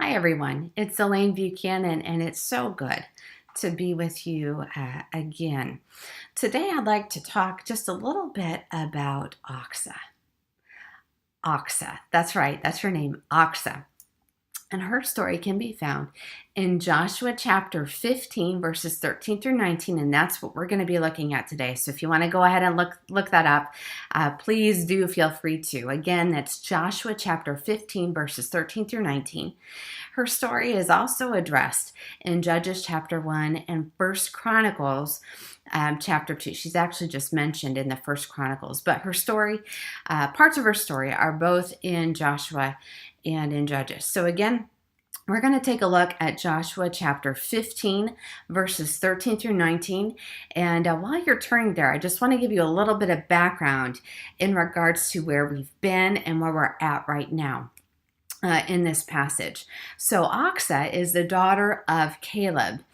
Hi, everyone. It's Alaine Buchanan, and it's so good to be with you again. Today, I'd like to talk just a little bit about Oxa. Oxa, that's right, that's her name, Oxa. And her story can be found in Joshua chapter 15, verses 13 through 19, and that's what we're going to be looking at today. So if you want to go ahead and look that up, please do feel free to. Again, that's Joshua chapter 15, verses 13 through 19. Her story is also addressed in Judges chapter 1 and First Chronicles chapter 2. She's actually just mentioned in the First Chronicles, but her story, parts of her story are both in Joshua and in Judges. So again, we're going to take a look at Joshua chapter 15, verses 13 through 19. And while you're turning there, I just want to give you a little bit of background in regards to where we've been and where we're at right now in this passage. So Oxa is the daughter of Caleb.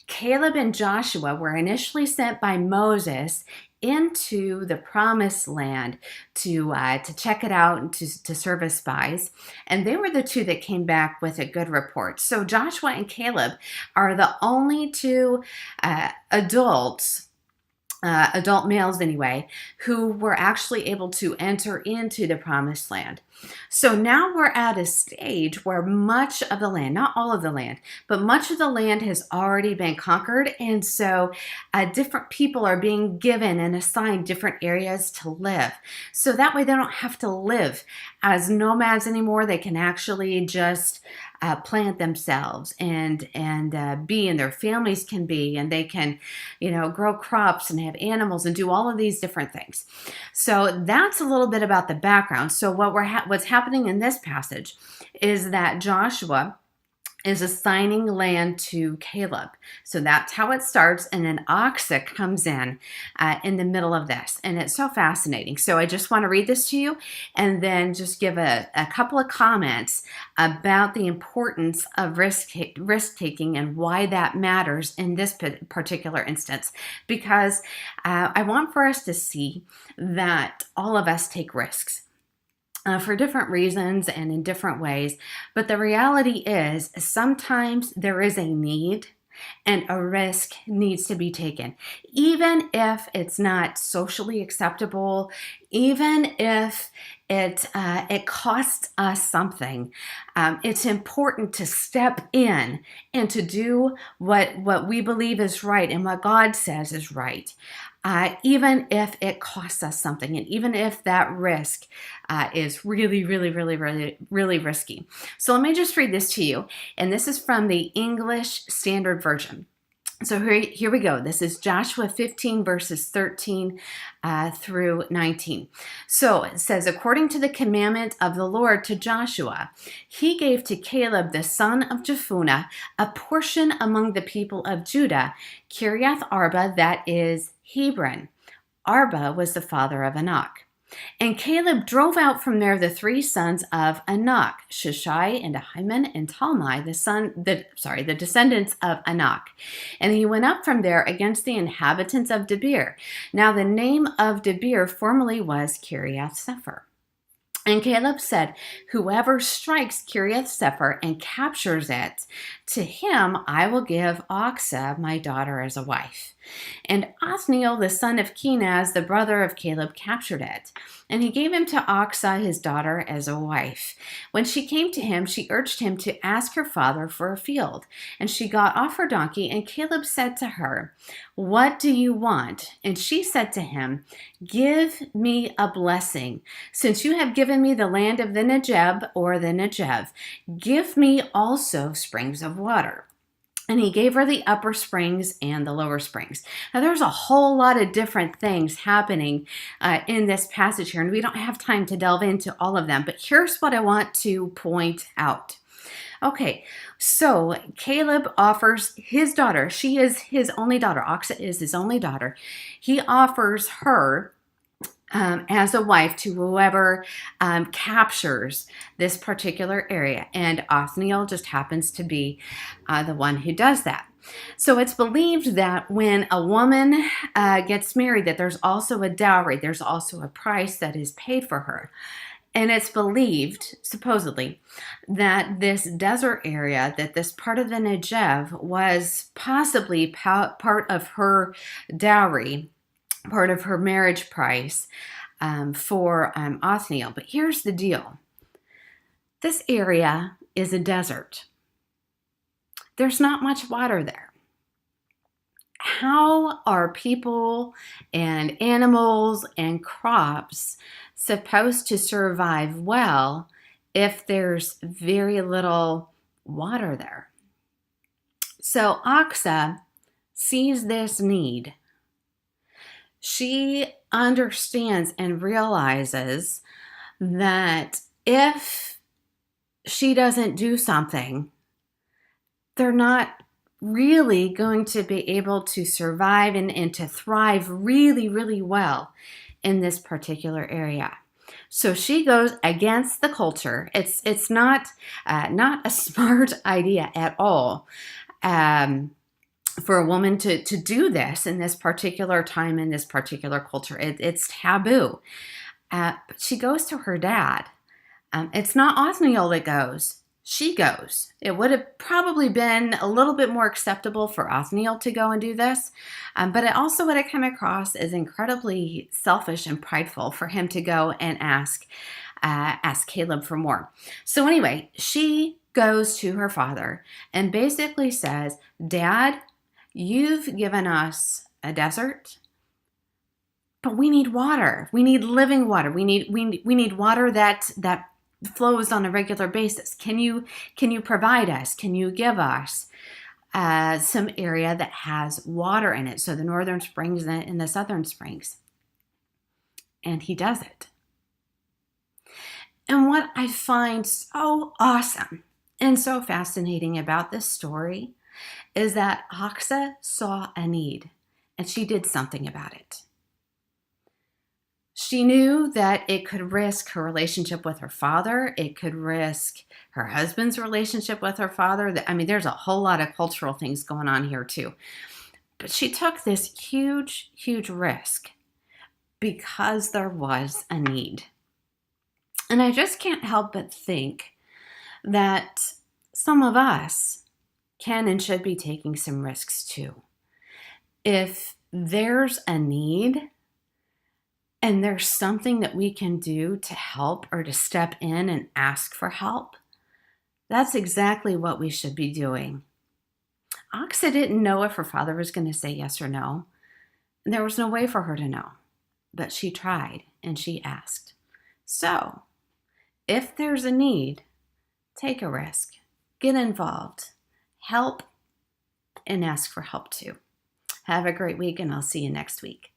Caleb and Joshua were initially sent by Moses into the promised land to check it out and to serve as spies. And they were the two that came back with a good report. So Joshua and Caleb are the only two adult males anyway, who were actually able to enter into the promised land. So now we're at a stage where much of the land, not all of the land, but much of the land has already been conquered. And so different people are being given and assigned different areas to live. So that way they don't have to live as nomads anymore. They can actually just plant themselves and be, and their families can be, and they can, grow crops and have animals and do all of these different things. So that's a little bit about the background. So what's happening in this passage is that Joshua is assigning land to Caleb. So that's how it starts. And then Oxa comes in the middle of this. And it's so fascinating. So I just want to read this to you and then just give a couple of comments about the importance of risk-taking and why that matters in this particular instance. Because I want for us to see that all of us take risks. For different reasons and in different ways. But the reality is sometimes there is a need and a risk needs to be taken. Even if it's not socially acceptable, even if it costs us something, it's important to step in and to do what we believe is right and what God says is right. Even if it costs us something, and even if that risk is really, really, really, really, really risky. So let me just read this to you, and this is from the English Standard Version. So here we go. This is Joshua 15, verses 13 through 19. So it says, according to the commandment of the Lord to Joshua, he gave to Caleb the son of Jephunneh a portion among the people of Judah, Kiriath Arba, that is Hebron. Arba was the father of Anak. And Caleb drove out from there the three sons of Anak, Shishai and Ahiman and Talmai, the descendants of Anak. And he went up from there against the inhabitants of Debir. Now the name of Debir formerly was Kiriath Sepher. And Caleb said, whoever strikes Kiriath Sepher and captures it, to him I will give Oxa, my daughter, as a wife. And Othniel, the son of Kenaz, the brother of Caleb, captured it. And he gave him to Oxa, his daughter, as a wife. When she came to him, she urged him to ask her father for a field. And she got off her donkey, and Caleb said to her, what do you want? And she said to him, give me a blessing. Since you have given me the land of the Negeb, or the Negev, give me also springs of water. And he gave her the upper springs and the lower springs. Now, there's a whole lot of different things happening in this passage here, and we don't have time to delve into all of them. But here's what I want to point out. Okay, so Caleb offers his daughter. She is his only daughter. Oxa is his only daughter. He offers her as a wife to whoever captures this particular area. And Othniel just happens to be the one who does that. So it's believed that when a woman gets married, that there's also a dowry, there's also a price that is paid for her. And it's believed, supposedly, that this desert area, that this part of the Negev was possibly part of her dowry, part of her marriage price for Othniel. But here's the deal. This area is a desert. There's not much water there. How are people and animals and crops supposed to survive well if there's very little water there? So Aksa sees this need. She understands and realizes that if she doesn't do something, they're not really going to be able to survive and to thrive really, really well in this particular area. So she goes against the culture. It's not a smart idea at all for a woman to do this in this particular time, in this particular culture. It's taboo. But she goes to her dad. It's not Othniel that goes. She goes. It would have probably been a little bit more acceptable for Othniel to go and do this, but it also would have come across as incredibly selfish and prideful for him to go and ask Caleb for more. So anyway, she goes to her father and basically says, Dad, you've given us a desert, but we need water. We need living water. We need water that flows on a regular basis. Can you provide us? Can you give us some area that has water in it? So the northern springs and the southern springs. And he does it. And what I find so awesome and so fascinating about this story is that Aksa saw a need and she did something about it. She knew that it could risk her relationship with her father. It could risk her husband's relationship with her father. I mean, there's a whole lot of cultural things going on here too. But she took this huge, huge risk because there was a need. And I just can't help but think that some of us can and should be taking some risks too. If there's a need, and there's something that we can do to help or to step in and ask for help, that's exactly what we should be doing. Aksa didn't know if her father was going to say yes or no. There was no way for her to know, but she tried and she asked. So, if there's a need, take a risk, get involved, help, and ask for help too. Have a great week, and I'll see you next week.